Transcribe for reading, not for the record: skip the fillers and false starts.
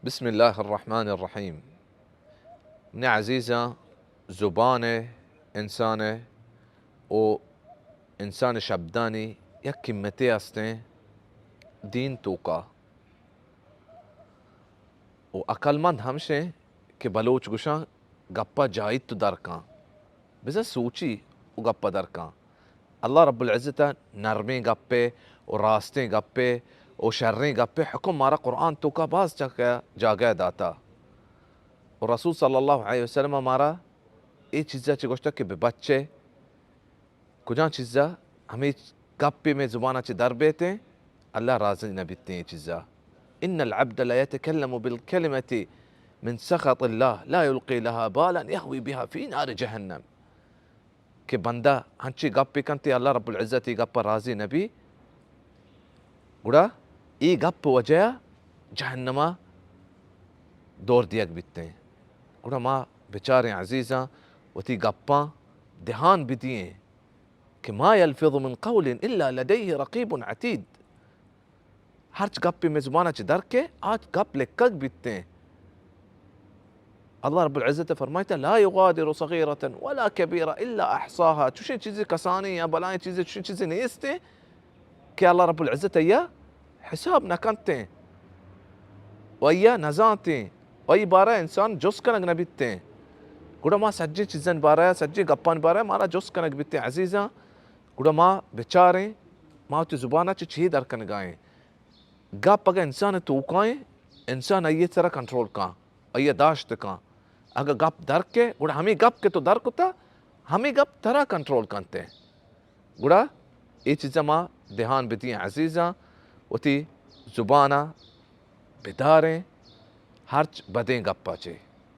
بسم الله الرحمن الرحيم. من عزيزة زبانة إنسانة وإنسان شبداني يكي متي أستين دين توقع وأقل من همشه कि बलोच गुशा गप्पा जायद तो दरका बिजा सूची उ गप्पा दरका अल्लाह रब्बुल इज्जत नरमी गप्पे और रास्ते गप्पे और शर्री गप्पे हुक्म मारा कुरान तो का बाज जागा दाता और रसूल सल्लल्लाहु अलैहि वसल्लम मारा ये चीज़ा चिगोश्ता कि बच्चे कुछ चीज़ा हमें गप्पे में जुबाना चे दर बेते अल्लाह राज़ी नबीते ये चीज़ा इन्नल अब्द ला यतकल्लमु बिल कलिमति من سخط الله لا يلقي لها بالا يهوي بها في نار جهنم कि बंदा हंची गप्पी कंती अल्लाह रब्बुल इज्जत ई गप्पा राजी नबी गुड़ा ई गप्प वजह जहन्नमा दौर दियक बितते हैं गुड़ा माँ बेचारे अजीज़ा वती गप्पा ध्यान भी दिए कि मा यल्फिज़ु मिन क़ौलिन इल्ला लदैहि रक़ीबुन अतीद हर गप्पी में ज़ुबाना च दर के आज गप लेकक बितते हैं الله رب العزة فرمايته لا يغادر صغيرة ولا كبيرة إلا أحصاها تشين چیزی کسانی یا بلای چیزی تشين چیزی نیسته که الله رب العزة یا حساب نکنته و یا نزانته و ای باره انسان جس کنگ نبیته گوڑا ما سجی چیزن باره سجی گپان باره مالا جس کنگ بیته عزیزا گوڑا ما بچاره ما تی زبانه چی در کنگائیں گپ اگر انسان توقائیں انسان ایه ترا کنٹرول کان ایه داشت کان अगर गप दर के गुड़ा हमें गप के तो दर कुता हमें गप तरह कंट्रोल करते हैं गुड़ा ये चीज़ा माँ ध्यान बिती अजीज़ा उती जुबाना बिदारें हर्च बदें गप्पा चे